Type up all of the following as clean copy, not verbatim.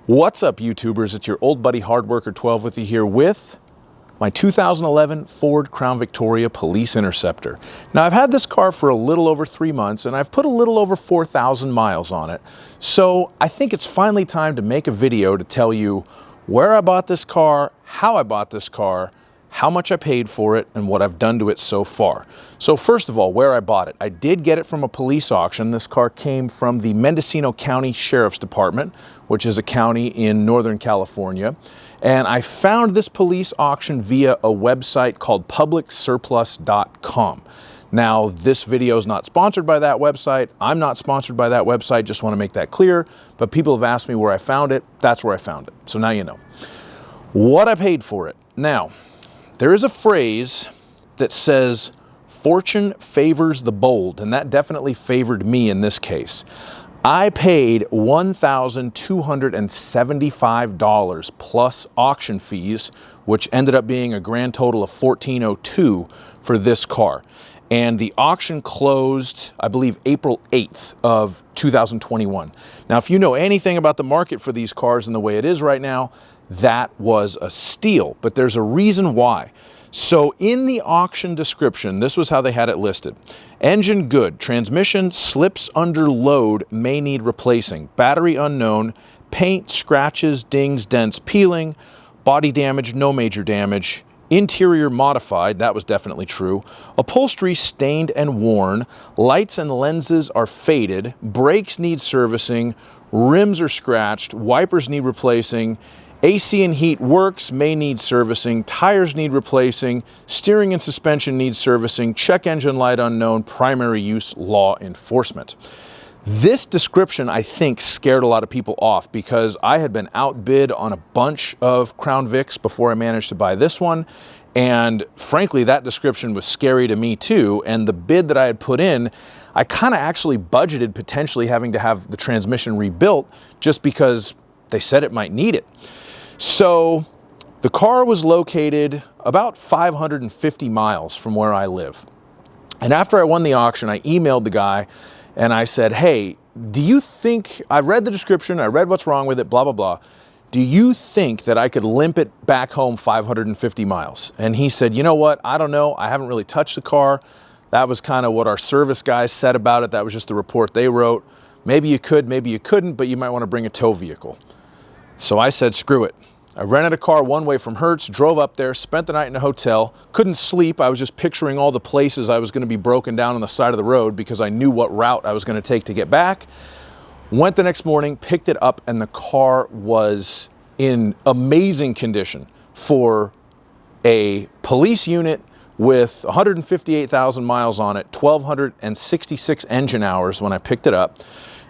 What's up, YouTubers? It's your old buddy Hardworker 12 with you here with my 2011 Ford Crown Victoria Police Interceptor. Now, I've had this car for a little over 3 months and I've put a little over 4,000 miles on it. So I think it's finally time to make a video to tell you where I bought this car, how I bought this car, how much I paid for it, and what I've done to it so far. So first of all, where I bought it. I did get it from a police auction. This car came from the Mendocino County Sheriff's Department, which is a county in Northern California. And I found this police auction via a website called publicsurplus.com. Now, this video is not sponsored by that website. I'm not sponsored by that website, just want to make that clear. But people have asked me where I found it. That's where I found it. So now you know. What I paid for it. Now, there is a phrase that says, fortune favors the bold, and that definitely favored me in this case. I paid $1,275 plus auction fees, which ended up being a grand total of $1,402 for this car. And the auction closed, I believe, April 8th of 2021. Now, if you know anything about the market for these cars and the way it is right now, that was a steal, but there's a reason why. So in the auction description, this was how they had it listed. Engine good, transmission slips under load, may need replacing, battery unknown, paint, scratches, dings, dents, peeling, body damage, no major damage, interior modified, that was definitely true, upholstery stained and worn, lights and lenses are faded, brakes need servicing, rims are scratched, wipers need replacing, AC and heat works, may need servicing, tires need replacing, steering and suspension needs servicing, check engine light unknown, primary use law enforcement. This description, I think, scared a lot of people off because I had been outbid on a bunch of Crown Vics before I managed to buy this one. And frankly, that description was scary to me too. And the bid that I had put in, I kind of actually budgeted potentially having to have the transmission rebuilt just because they said it might need it. So the car was located about 550 miles from where I live. And after I won the auction, I emailed the guy and I said, hey, do you think, I read the description, I read what's wrong with it, blah, blah, blah. Do you think that I could limp it back home 550 miles? And he said, you know what? I don't know. I haven't really touched the car. That was kind of what our service guys said about it. That was just the report they wrote. Maybe you could, maybe you couldn't, but you might want to bring a tow vehicle. So I said, screw it. I rented a car one way from Hertz, drove up there, spent the night in a hotel, couldn't sleep. I was just picturing all the places I was going to be broken down on the side of the road because I knew what route I was going to take to get back. Went the next morning, picked it up, and the car was in amazing condition for a police unit with 158,000 miles on it, 1,266 engine hours when I picked it up.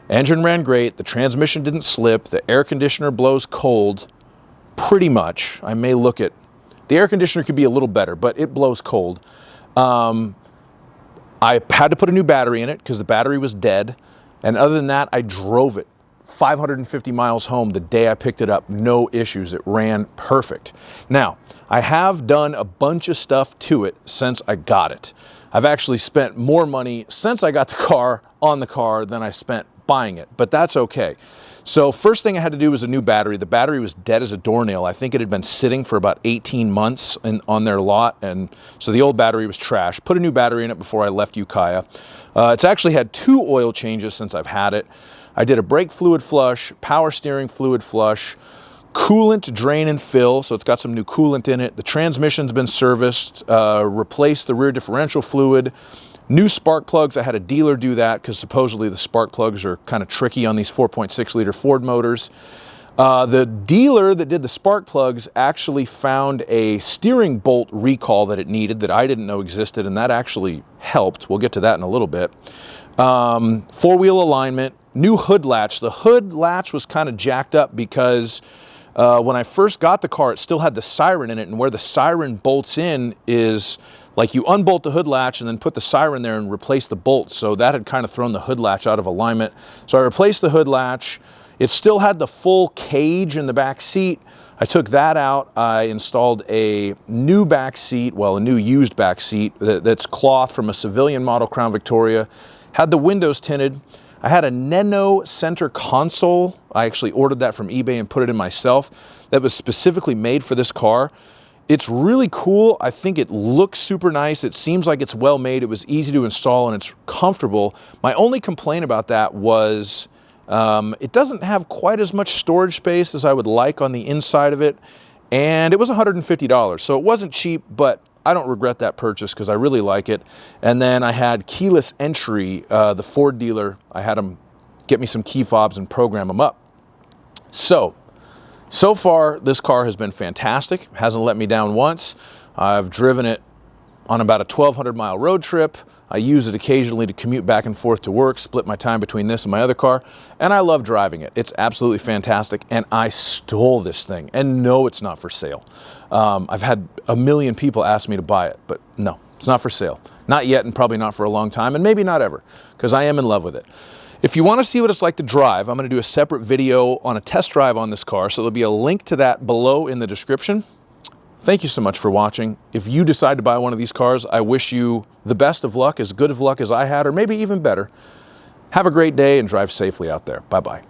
Engine ran great, the transmission didn't slip, the air conditioner blows cold, pretty much. I may look at, the air conditioner could be a little better, but it blows cold. I had to put a new battery in it because the battery was dead. And other than that, I drove it 550 miles home the day I picked it up. No issues, it ran perfect. Now, I have done a bunch of stuff to it since I got it. I've actually spent more money since I got the car on the car than I spent buying it, but that's okay. So first thing I had to do was a new battery. The battery was dead as a doornail. I think it had been sitting for about 18 months on their lot, and so the old battery was trash. Put a new battery in it before I left Ukiah. It's actually had 2 oil changes since I've had it. I did a brake fluid flush, power steering fluid flush, coolant drain and fill, so it's got some new coolant in it. The transmission's been serviced, replaced the rear differential fluid, new spark plugs. I had a dealer do that because supposedly the spark plugs are kind of tricky on these 4.6 liter Ford motors. The dealer that did the spark plugs actually found a steering bolt recall that it needed that I didn't know existed, and that actually helped. We'll get to that in a little bit. 4-wheel alignment, new hood latch. The hood latch was kind of jacked up because when I first got the car, it still had the siren in it, and where the siren bolts in is like you unbolt the hood latch and then put the siren there and replace the bolts. So that had kind of thrown the hood latch out of alignment. So I replaced the hood latch. It still had the full cage in the back seat. I took that out. I installed a new back seat, well, a new used back seat that's cloth from a civilian model Crown Victoria. Had the windows tinted. I had a Nano center console. I actually ordered that from eBay and put it in myself. That was specifically made for this car. It's really cool. I think it looks super nice. It seems like it's well made. It was easy to install and it's comfortable. My only complaint about that was it doesn't have quite as much storage space as I would like on the inside of it. And it was $150. So it wasn't cheap, but I don't regret that purchase because I really like it. And then I had keyless entry. The Ford dealer, I had them get me some key fobs and program them up. So far, this car has been fantastic. Hasn't let me down once. I've driven it on about a 1,200 mile road trip. I use it occasionally to commute back and forth to work, split my time between this and my other car, and I love driving it. It's absolutely fantastic, and I stole this thing, and no, it's not for sale. I've had a million people ask me to buy it, but no, it's not for sale. Not yet, and probably not for a long time, and maybe not ever, because I am in love with it. If you want to see what it's like to drive, I'm going to do a separate video on a test drive on this car, so there'll be a link to that below in the description. Thank you so much for watching. If you decide to buy one of these cars, I wish you the best of luck, as good of luck as I had, or maybe even better. Have a great day and drive safely out there. Bye-bye.